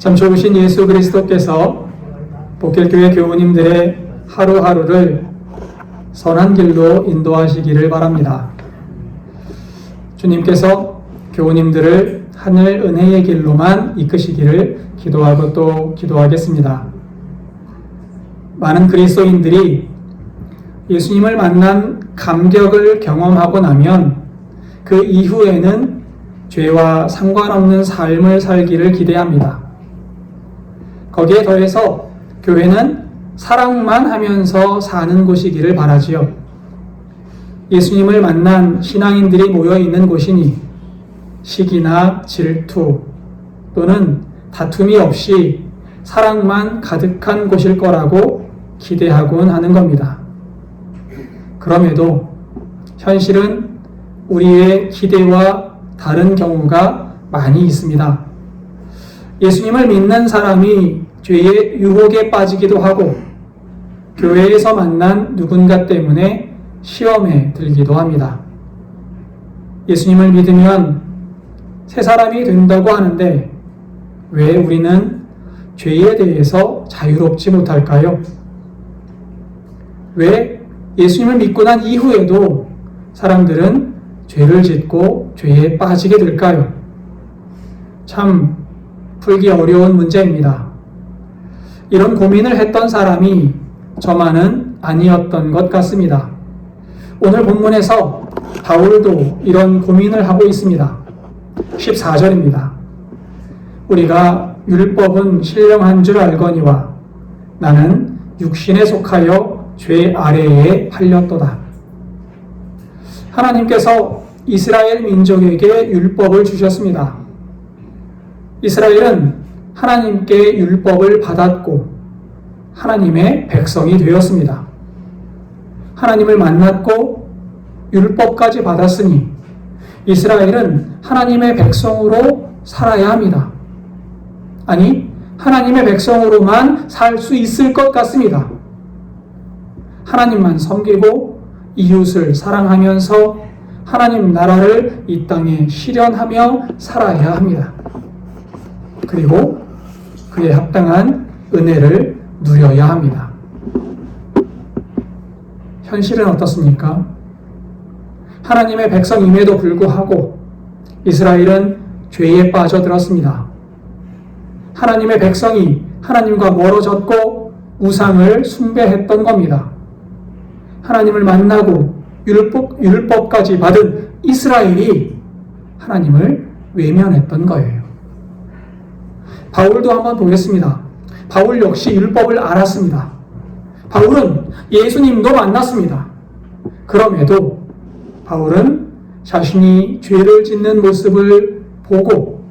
참 좋으신 예수 그리스도께서 복길교회 교우님들의 하루하루를 선한 길로 인도하시기를 바랍니다. 주님께서 교우님들을 하늘 은혜의 길로만 이끄시기를 기도하고 또 기도하겠습니다. 많은 그리스도인들이 예수님을 만난 감격을 경험하고 나면 그 이후에는 죄와 상관없는 삶을 살기를 기대합니다. 거기에 더해서 교회는 사랑만 하면서 사는 곳이기를 바라지요. 예수님을 만난 신앙인들이 모여 있는 곳이니 시기나 질투 또는 다툼이 없이 사랑만 가득한 곳일 거라고 기대하곤 하는 겁니다. 그럼에도 현실은 우리의 기대와 다른 경우가 많이 있습니다. 예수님을 믿는 사람이 죄의 유혹에 빠지기도 하고 교회에서 만난 누군가 때문에 시험에 들기도 합니다. 예수님을 믿으면 새 사람이 된다고 하는데 왜 우리는 죄에 대해서 자유롭지 못할까요? 왜 예수님을 믿고 난 이후에도 사람들은 죄를 짓고 죄에 빠지게 될까요? 참 풀기 어려운 문제입니다. 이런 고민을 했던 사람이 저만은 아니었던 것 같습니다. 오늘 본문에서 바울도 이런 고민을 하고 있습니다. 14절입니다. 우리가 율법은 신령한 줄 알거니와 나는 육신에 속하여 죄 아래에 팔렸도다. 하나님께서 이스라엘 민족에게 율법을 주셨습니다. 이스라엘은 하나님께 율법을 받았고 하나님의 백성이 되었습니다. 하나님을 만났고 율법까지 받았으니 이스라엘은 하나님의 백성으로 살아야 합니다. 아니, 하나님의 백성으로만 살 수 있을 것 같습니다. 하나님만 섬기고 이웃을 사랑하면서 하나님 나라를 이 땅에 실현하며 살아야 합니다. 그리고 그에 합당한 은혜를 누려야 합니다. 현실은 어떻습니까? 하나님의 백성임에도 불구하고 이스라엘은 죄에 빠져들었습니다. 하나님의 백성이 하나님과 멀어졌고 우상을 숭배했던 겁니다. 하나님을 만나고 율법까지 받은 이스라엘이 하나님을 외면했던 거예요. 바울도 한번 보겠습니다. 바울 역시 율법을 알았습니다. 바울은 예수님도 만났습니다. 그럼에도 바울은 자신이 죄를 짓는 모습을 보고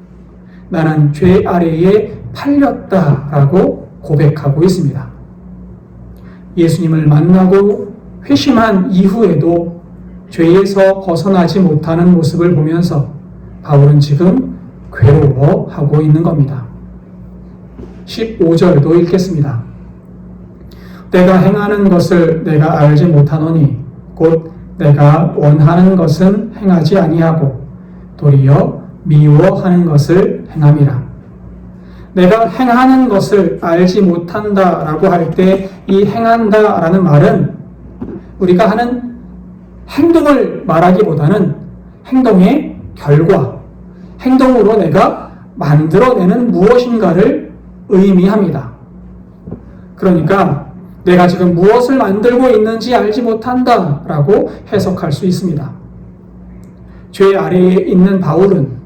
나는 죄 아래에 팔렸다라고 고백하고 있습니다. 예수님을 만나고 회심한 이후에도 죄에서 벗어나지 못하는 모습을 보면서 바울은 지금 괴로워하고 있는 겁니다. 15절도 읽겠습니다. 내가 행하는 것을 내가 알지 못하노니 곧 내가 원하는 것은 행하지 아니하고 도리어 미워하는 것을 행함이라. 내가 행하는 것을 알지 못한다라고 할 때 이 행한다라는 말은 우리가 하는 행동을 말하기보다는 행동의 결과, 행동으로 내가 만들어내는 무엇인가를 의미합니다. 그러니까 내가 지금 무엇을 만들고 있는지 알지 못한다라고 해석할 수 있습니다. 죄 아래에 있는 바울은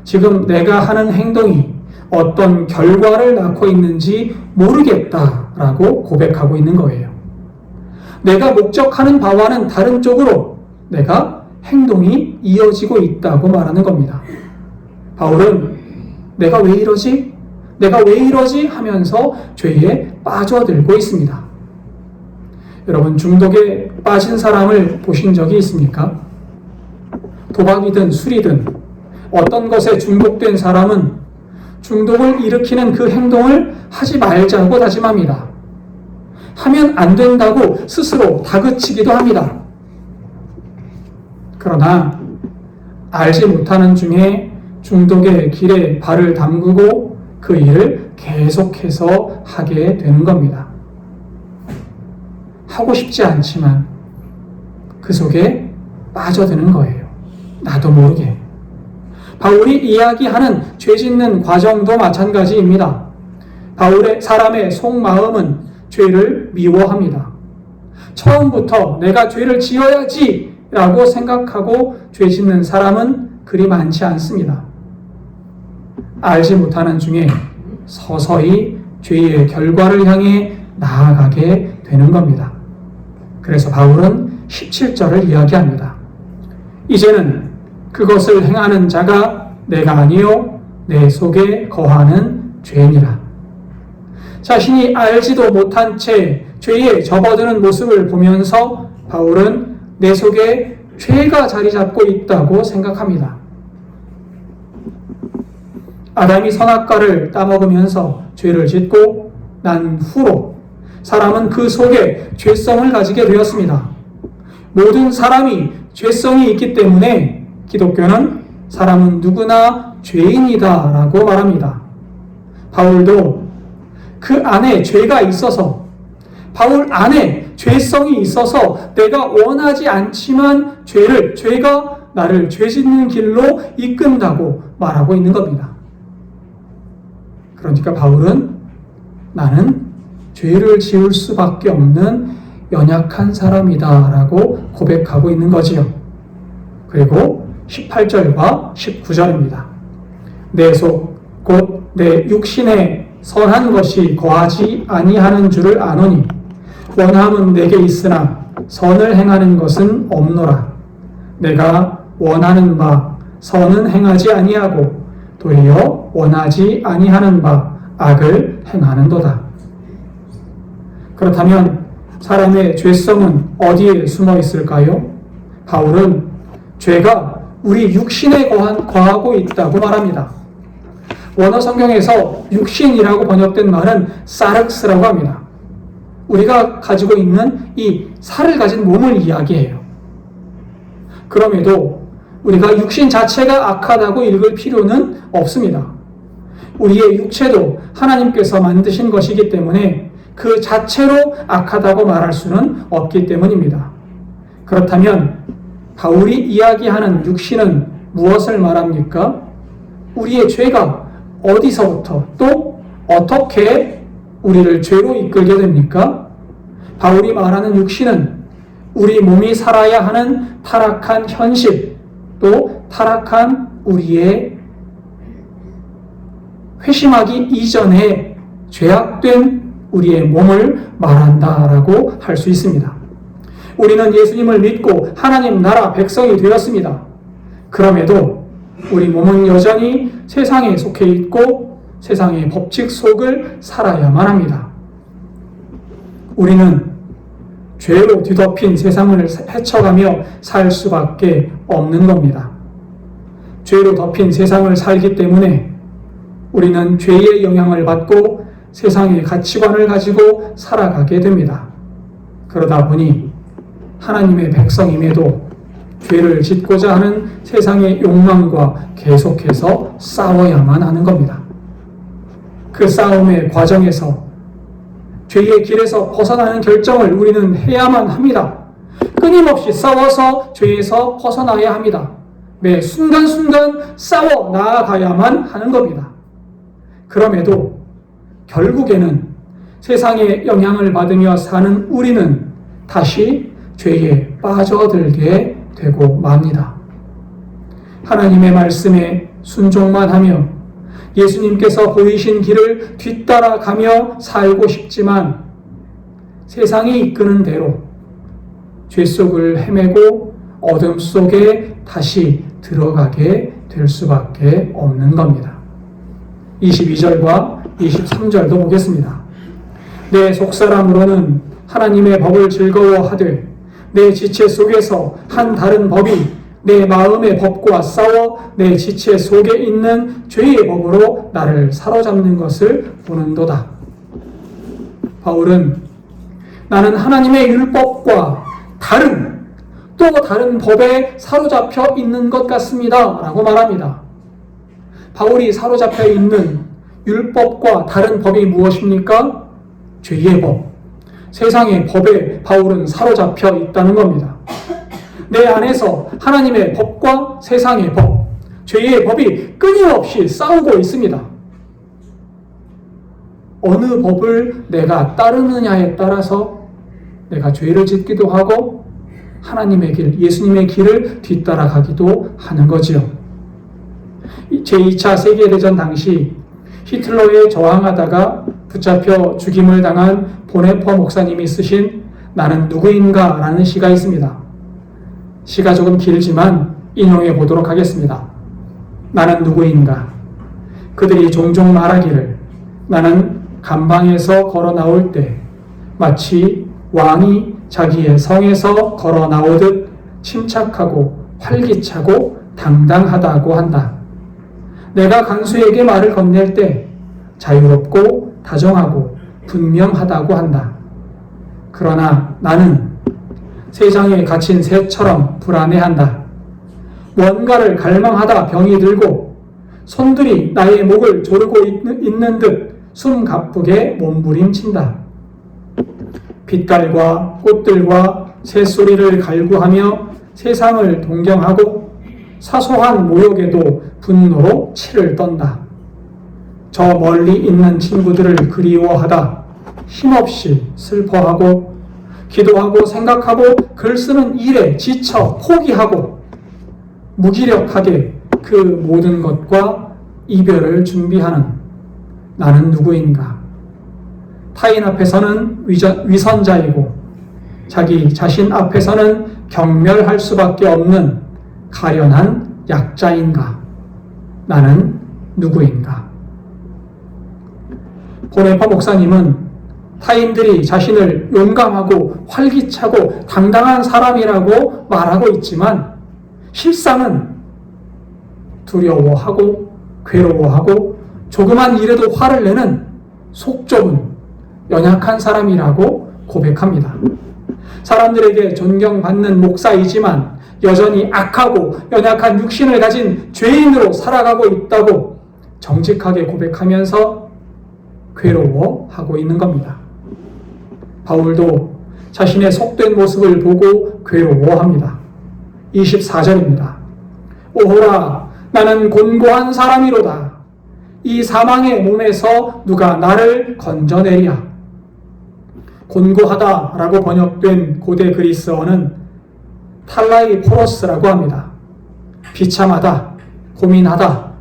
지금 내가 하는 행동이 어떤 결과를 낳고 있는지 모르겠다라고 고백하고 있는 거예요. 내가 목적하는 바와는 다른 쪽으로 내가 행동이 이어지고 있다고 말하는 겁니다. 바울은 내가 왜 이러지? 내가 왜 이러지? 하면서 죄에 빠져들고 있습니다. 여러분, 중독에 빠진 사람을 보신 적이 있습니까? 도박이든 술이든 어떤 것에 중독된 사람은 중독을 일으키는 그 행동을 하지 말자고 다짐합니다. 하면 안 된다고 스스로 다그치기도 합니다. 그러나 알지 못하는 중에 중독의 길에 발을 담그고 그 일을 계속해서 하게 되는 겁니다. 하고 싶지 않지만 그 속에 빠져드는 거예요. 나도 모르게. 바울이 이야기하는 죄 짓는 과정도 마찬가지입니다. 사람의 속마음은 죄를 미워합니다. 처음부터 내가 죄를 지어야지 라고 생각하고 죄 짓는 사람은 그리 많지 않습니다. 알지 못하는 중에 서서히 죄의 결과를 향해 나아가게 되는 겁니다. 그래서 바울은 17절을 이야기합니다. 이제는 그것을 행하는 자가 내가 아니요 내 속에 거하는 죄니라. 자신이 알지도 못한 채 죄에 접어드는 모습을 보면서 바울은 내 속에 죄가 자리 잡고 있다고 생각합니다. 아담이 선악과를 따먹으면서 죄를 짓고 난 후로 사람은 그 속에 죄성을 가지게 되었습니다. 모든 사람이 죄성이 있기 때문에 기독교는 사람은 누구나 죄인이다 라고 말합니다. 바울도 그 안에 죄가 있어서, 바울 안에 죄성이 있어서 내가 원하지 않지만 죄가 나를 죄 짓는 길로 이끈다고 말하고 있는 겁니다. 그러니까 바울은 나는 죄를 지을 수밖에 없는 연약한 사람이다 라고 고백하고 있는 거지요. 그리고 18절과 19절입니다. 내 속 곧 내 육신에 선한 것이 거하지 아니하는 줄을 아노니 원함은 내게 있으나 선을 행하는 것은 없노라. 내가 원하는 바 선은 행하지 아니하고 도리어 원하지 아니하는 바 악을 행하는도다. 그렇다면 사람의 죄성은 어디에 숨어 있을까요? 바울은 죄가 우리 육신에 거하고 있다고 말합니다. 원어 성경에서 육신이라고 번역된 말은 사르크스라고 합니다. 우리가 가지고 있는 이 살을 가진 몸을 이야기해요. 그럼에도 우리가 육신 자체가 악하다고 읽을 필요는 없습니다. 우리의 육체도 하나님께서 만드신 것이기 때문에 그 자체로 악하다고 말할 수는 없기 때문입니다. 그렇다면 바울이 이야기하는 육신은 무엇을 말합니까? 우리의 죄가 어디서부터 또 어떻게 우리를 죄로 이끌게 됩니까? 바울이 말하는 육신은 우리 몸이 살아야 하는 타락한 현실, 또 타락한 우리의 회심하기 이전에 죄악된 우리의 몸을 말한다라고 할 수 있습니다. 우리는 예수님을 믿고 하나님 나라 백성이 되었습니다. 그럼에도 우리 몸은 여전히 세상에 속해 있고 세상의 법칙 속을 살아야만 합니다. 우리는 죄로 뒤덮인 세상을 헤쳐가며 살 수밖에 없는 겁니다. 죄로 덮인 세상을 살기 때문에 우리는 죄의 영향을 받고 세상의 가치관을 가지고 살아가게 됩니다. 그러다 보니 하나님의 백성임에도 죄를 짓고자 하는 세상의 욕망과 계속해서 싸워야만 하는 겁니다. 그 싸움의 과정에서 죄의 길에서 벗어나는 결정을 우리는 해야만 합니다. 끊임없이 싸워서 죄에서 벗어나야 합니다. 매 순간순간 싸워 나아가야만 하는 겁니다. 그럼에도 결국에는 세상의 영향을 받으며 사는 우리는 다시 죄에 빠져들게 되고 맙니다. 하나님의 말씀에 순종만 하며 예수님께서 보이신 길을 뒤따라가며 살고 싶지만 세상이 이끄는 대로 죄 속을 헤매고 어둠 속에 다시 들어가게 될 수밖에 없는 겁니다. 22절과 23절도 보겠습니다. 내 속사람으로는 하나님의 법을 즐거워하되 내 지체 속에서 한 다른 법이 내 마음의 법과 싸워 내 지체 속에 있는 죄의 법으로 나를 사로잡는 것을 보는도다. 바울은 나는 하나님의 율법과 또 다른 법에 사로잡혀 있는 것 같습니다 라고 말합니다. 바울이 사로잡혀 있는 율법과 다른 법이 무엇입니까? 죄의 법. 세상의 법에 바울은 사로잡혀 있다는 겁니다. 내 안에서 하나님의 법과 세상의 법, 죄의 법이 끊임없이 싸우고 있습니다. 어느 법을 내가 따르느냐에 따라서 내가 죄를 짓기도 하고 하나님의 길, 예수님의 길을 뒤따라가기도 하는 거지요. 제2차 세계대전 당시 히틀러에 저항하다가 붙잡혀 죽임을 당한 보네퍼 목사님이 쓰신 나는 누구인가 라는 시가 있습니다. 시가 조금 길지만 인용해 보도록 하겠습니다. 나는 누구인가? 그들이 종종 말하기를 나는 감방에서 걸어 나올 때 마치 왕이 자기의 성에서 걸어 나오듯 침착하고 활기차고 당당하다고 한다. 내가 간수에게 말을 건넬 때 자유롭고 다정하고 분명하다고 한다. 그러나 나는 세상에 갇힌 새처럼 불안해한다. 뭔가를 갈망하다 병이 들고 손들이 나의 목을 조르고 있는 듯 숨가쁘게 몸부림친다. 빛깔과 꽃들과 새소리를 갈구하며 세상을 동경하고 사소한 모욕에도 분노로 치를 떤다. 저 멀리 있는 친구들을 그리워하다 힘없이 슬퍼하고 기도하고 생각하고 글 쓰는 일에 지쳐 포기하고 무기력하게 그 모든 것과 이별을 준비하는 나는 누구인가? 타인 앞에서는 위선자이고 자기 자신 앞에서는 경멸할 수밖에 없는 가련한 약자인가? 나는 누구인가? 보네퍼 목사님은 타인들이 자신을 용감하고 활기차고 당당한 사람이라고 말하고 있지만 실상은 두려워하고 괴로워하고 조그만 일에도 화를 내는 속 좁은 연약한 사람이라고 고백합니다. 사람들에게 존경받는 목사이지만 여전히 악하고 연약한 육신을 가진 죄인으로 살아가고 있다고 정직하게 고백하면서 괴로워하고 있는 겁니다. 바울도 자신의 속된 모습을 보고 괴로워합니다. 24절입니다. 오호라 나는 곤고한 사람이로다. 이 사망의 몸에서 누가 나를 건져내랴. 곤고하다라고 번역된 고대 그리스어는 탈라이포로스라고 합니다. 비참하다, 고민하다,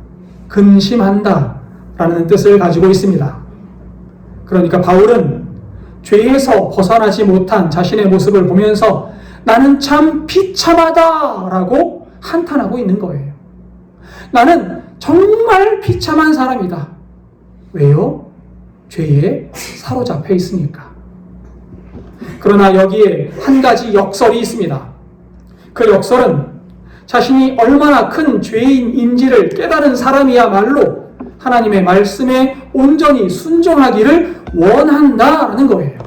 근심한다 라는 뜻을 가지고 있습니다. 그러니까 바울은 죄에서 벗어나지 못한 자신의 모습을 보면서 나는 참 비참하다 라고 한탄하고 있는 거예요. 나는 정말 비참한 사람이다. 왜요? 죄에 사로잡혀 있으니까. 그러나 여기에 한 가지 역설이 있습니다. 그 역설은 자신이 얼마나 큰 죄인인지를 깨달은 사람이야말로 하나님의 말씀에 온전히 순종하기를 원한다라는 거예요.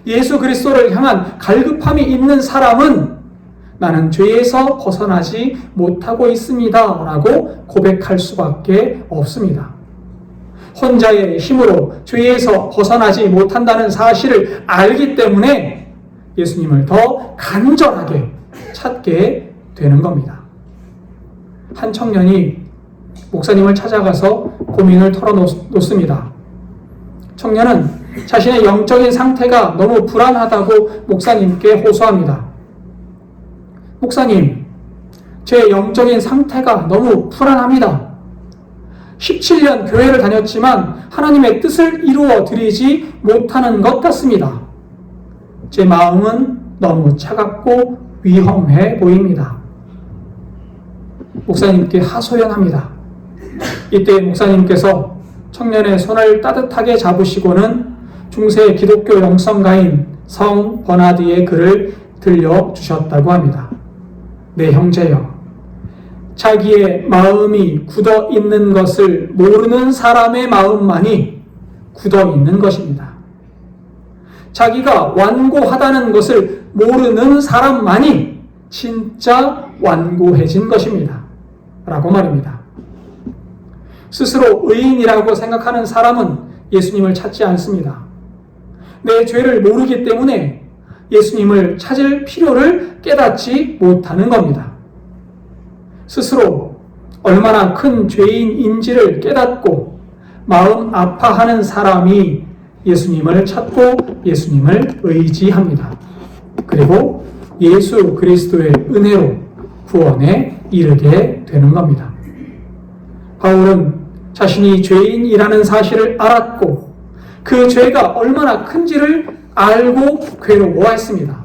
예수 그리스도를 향한 갈급함이 있는 사람은 나는 죄에서 벗어나지 못하고 있습니다 라고 고백할 수밖에 없습니다. 혼자의 힘으로 죄에서 벗어나지 못한다는 사실을 알기 때문에 예수님을 더 간절하게 찾게 되는 겁니다. 한 청년이 목사님을 찾아가서 고민을 털어놓습니다. 청년은 자신의 영적인 상태가 너무 불안하다고 목사님께 호소합니다. 목사님, 제 영적인 상태가 너무 불안합니다. 17년 교회를 다녔지만 하나님의 뜻을 이루어 드리지 못하는 것 같습니다. 제 마음은 너무 차갑고 위험해 보입니다. 목사님께 하소연합니다. 이때 목사님께서 청년의 손을 따뜻하게 잡으시고는 중세 기독교 영성가인 성 버나드의 글을 들려주셨다고 합니다. 내 형제여, 자기의 마음이 굳어 있는 것을 모르는 사람의 마음만이 굳어 있는 것입니다. 자기가 완고하다는 것을 모르는 사람만이 진짜 완고해진 것입니다. 라고 말입니다. 스스로 의인이라고 생각하는 사람은 예수님을 찾지 않습니다. 내 죄를 모르기 때문에 예수님을 찾을 필요를 깨닫지 못하는 겁니다. 스스로 얼마나 큰 죄인인지를 깨닫고 마음 아파하는 사람이 예수님을 찾고 예수님을 의지합니다. 그리고 예수 그리스도의 은혜로 구원에 이르게 되는 겁니다. 바울은 자신이 죄인이라는 사실을 알았고 그 죄가 얼마나 큰지를 알고 괴로워했습니다.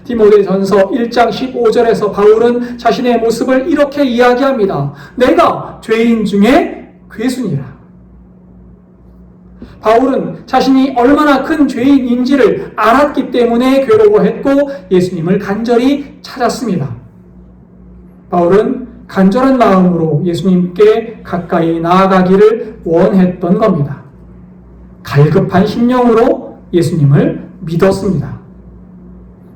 디모데전서 1장 15절에서 바울은 자신의 모습을 이렇게 이야기합니다. 내가 죄인 중에 괴순이라. 바울은 자신이 얼마나 큰 죄인인지를 알았기 때문에 괴로워했고 예수님을 간절히 찾았습니다. 바울은 간절한 마음으로 예수님께 가까이 나아가기를 원했던 겁니다. 갈급한 심령으로 예수님을 믿었습니다.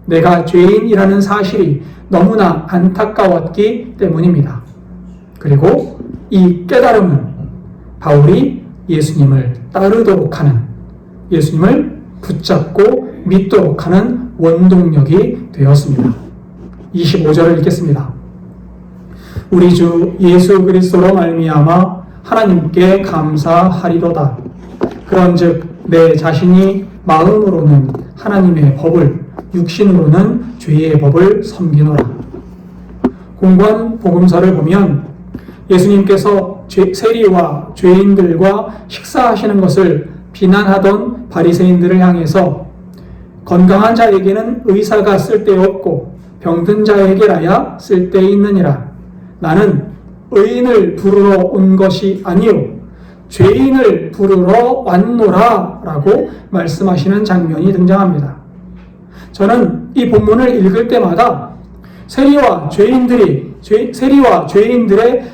내가 죄인이라는 사실이 너무나 안타까웠기 때문입니다. 그리고 이 깨달음은 바울이 예수님을 따르도록 하는, 예수님을 붙잡고 믿도록 하는 원동력이 되었습니다. 25절을 읽겠습니다. 우리 주 예수 그리스도로 말미암아 하나님께 감사하리로다. 그런즉 내 자신이 마음으로는 하나님의 법을, 육신으로는 죄의 법을 섬기노라. 공관 복음서를 보면 예수님께서 세리와 죄인들과 식사하시는 것을 비난하던 바리새인들을 향해서 건강한 자에게는 의사가 쓸데없고 병든 자에게라야 쓸데있느니라. 나는 의인을 부르러 온 것이 아니요 죄인을 부르러 왔노라 라고 말씀하시는 장면이 등장합니다. 저는 이 본문을 읽을 때마다 세리와 죄인들의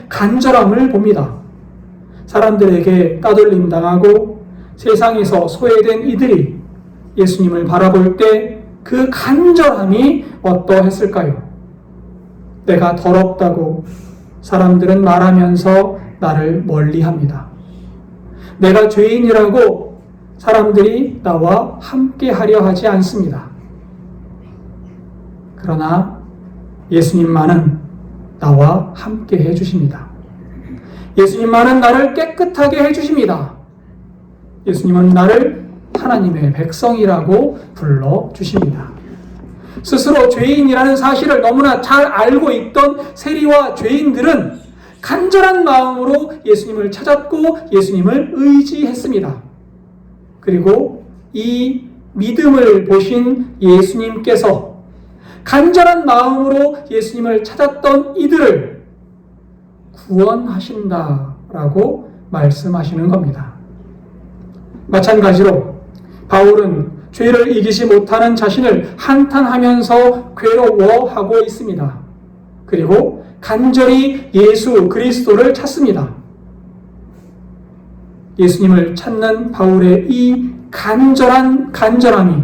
간절함을 봅니다. 사람들에게 따돌림 당하고 세상에서 소외된 이들이 예수님을 바라볼 때 그 간절함이 어떠했을까요? 내가 더럽다고 사람들은 말하면서 나를 멀리합니다. 내가 죄인이라고 사람들이 나와 함께하려 하지 않습니다. 그러나 예수님만은 나와 함께 해주십니다. 예수님만은 나를 깨끗하게 해주십니다. 예수님은 나를 하나님의 백성이라고 불러주십니다. 스스로 죄인이라는 사실을 너무나 잘 알고 있던 세리와 죄인들은 간절한 마음으로 예수님을 찾았고 예수님을 의지했습니다. 그리고 이 믿음을 보신 예수님께서 간절한 마음으로 예수님을 찾았던 이들을 구원하신다라고 말씀하시는 겁니다. 마찬가지로 바울은 죄를 이기지 못하는 자신을 한탄하면서 괴로워하고 있습니다. 그리고 간절히 예수 그리스도를 찾습니다. 예수님을 찾는 바울의 이 간절함이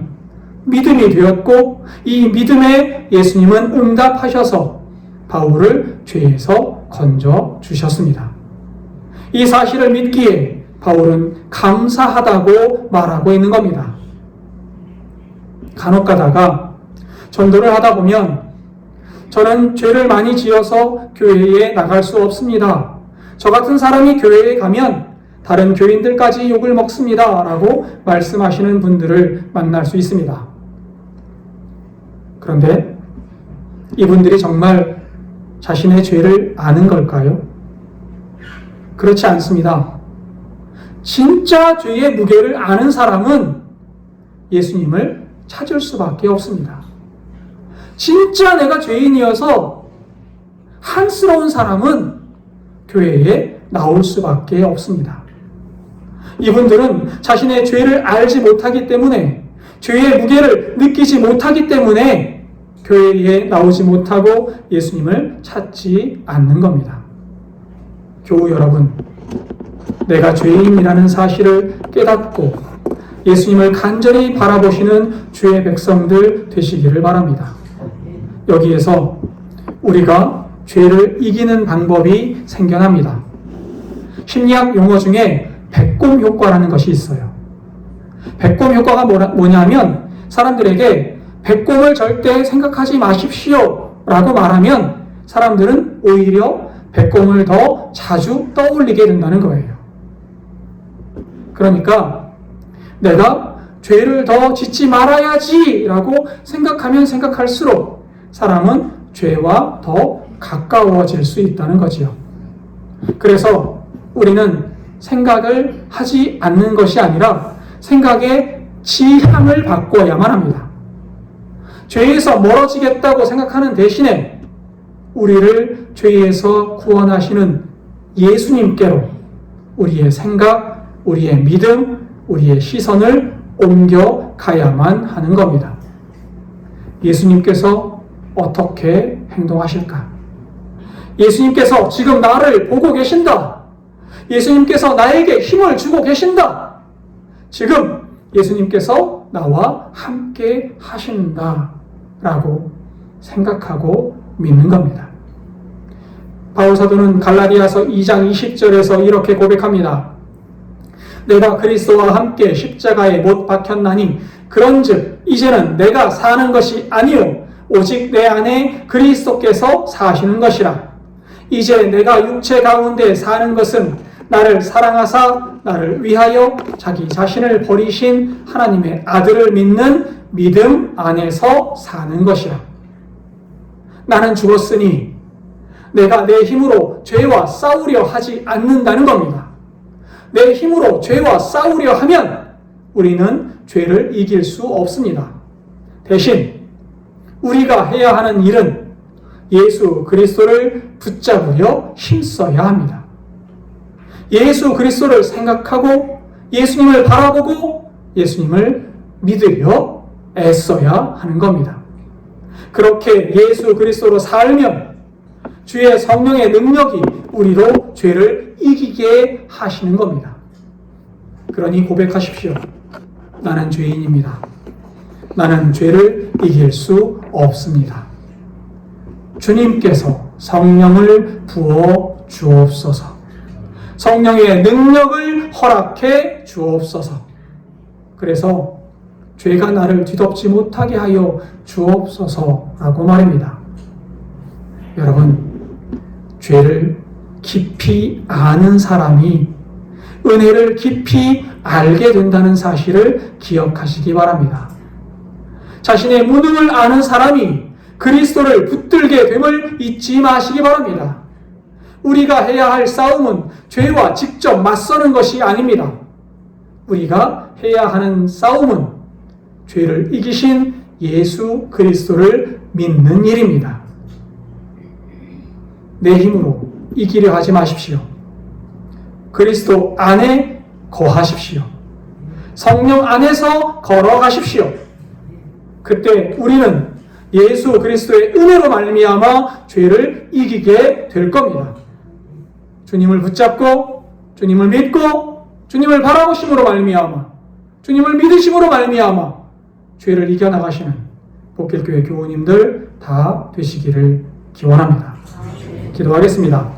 믿음이 되었고 이 믿음에 예수님은 응답하셔서 바울을 죄에서 건져 주셨습니다. 이 사실을 믿기에 바울은 감사하다고 말하고 있는 겁니다. 간혹 가다가 전도를 하다 보면 저는 죄를 많이 지어서 교회에 나갈 수 없습니다. 저 같은 사람이 교회에 가면 다른 교인들까지 욕을 먹습니다. 라고 말씀하시는 분들을 만날 수 있습니다. 그런데 이분들이 정말 자신의 죄를 아는 걸까요? 그렇지 않습니다. 진짜 죄의 무게를 아는 사람은 예수님을 찾을 수밖에 없습니다. 진짜 내가 죄인이어서 한스러운 사람은 교회에 나올 수밖에 없습니다. 이분들은 자신의 죄를 알지 못하기 때문에, 죄의 무게를 느끼지 못하기 때문에 교회에 나오지 못하고 예수님을 찾지 않는 겁니다. 교우 여러분, 내가 죄인이라는 사실을 깨닫고 예수님을 간절히 바라보시는 주의 백성들 되시기를 바랍니다. 여기에서 우리가 죄를 이기는 방법이 생겨납니다. 심리학 용어 중에 배꼽 효과라는 것이 있어요. 배꼽 효과가 뭐냐면 사람들에게 배꼽을 절대 생각하지 마십시오 라고 말하면 사람들은 오히려 배꼽을 더 자주 떠올리게 된다는 거예요. 그러니까 내가 죄를 더 짓지 말아야지 라고 생각하면 생각할수록 사람은 죄와 더 가까워질 수 있다는 거지요. 그래서 우리는 생각을 하지 않는 것이 아니라 생각의 지향을 바꿔야만 합니다. 죄에서 멀어지겠다고 생각하는 대신에 우리를 죄에서 구원하시는 예수님께로 우리의 생각, 우리의 믿음, 우리의 시선을 옮겨가야만 하는 겁니다. 예수님께서 어떻게 행동하실까? 예수님께서 지금 나를 보고 계신다. 예수님께서 나에게 힘을 주고 계신다. 지금 예수님께서 나와 함께 하신다. 라고 생각하고 믿는 겁니다. 바울사도는 갈라디아서 2장 20절에서 이렇게 고백합니다. 내가 그리스도와 함께 십자가에 못 박혔나니 그런즉 이제는 내가 사는 것이 아니요 오직 내 안에 그리스도께서 사시는 것이라. 이제 내가 육체 가운데 사는 것은 나를 사랑하사 나를 위하여 자기 자신을 버리신 하나님의 아들을 믿는 믿음 안에서 사는 것이라. 나는 죽었으니 내가 내 힘으로 죄와 싸우려 하지 않는다는 겁니다. 내 힘으로 죄와 싸우려 하면 우리는 죄를 이길 수 없습니다. 대신 우리가 해야 하는 일은 예수 그리스도를 붙잡으려 힘써야 합니다. 예수 그리스도를 생각하고 예수님을 바라보고 예수님을 믿으려 애써야 하는 겁니다. 그렇게 예수 그리스도로 살면 주의 성령의 능력이 우리로 죄를 이기게 하시는 겁니다. 그러니 고백하십시오. 나는 죄인입니다. 나는 죄를 이길 수 없습니다. 주님께서 성령을 부어 주옵소서. 성령의 능력을 허락해 주옵소서. 그래서 죄가 나를 뒤덮지 못하게 하여 주옵소서라고 말입니다. 여러분, 죄를 깊이 아는 사람이 은혜를 깊이 알게 된다는 사실을 기억하시기 바랍니다. 자신의 무능을 아는 사람이 그리스도를 붙들게 됨을 잊지 마시기 바랍니다. 우리가 해야 할 싸움은 죄와 직접 맞서는 것이 아닙니다. 우리가 해야 하는 싸움은 죄를 이기신 예수 그리스도를 믿는 일입니다. 내 힘으로 이기려 하지 마십시오. 그리스도 안에 거하십시오. 성령 안에서 걸어가십시오. 그때 우리는 예수 그리스도의 은혜로 말미암아 죄를 이기게 될 겁니다. 주님을 붙잡고 주님을 믿고 주님을 바라보심으로 말미암아 주님을 믿으심으로 말미암아 죄를 이겨나가시는 복길교회 교우님들 다 되시기를 기원합니다. 기도하겠습니다.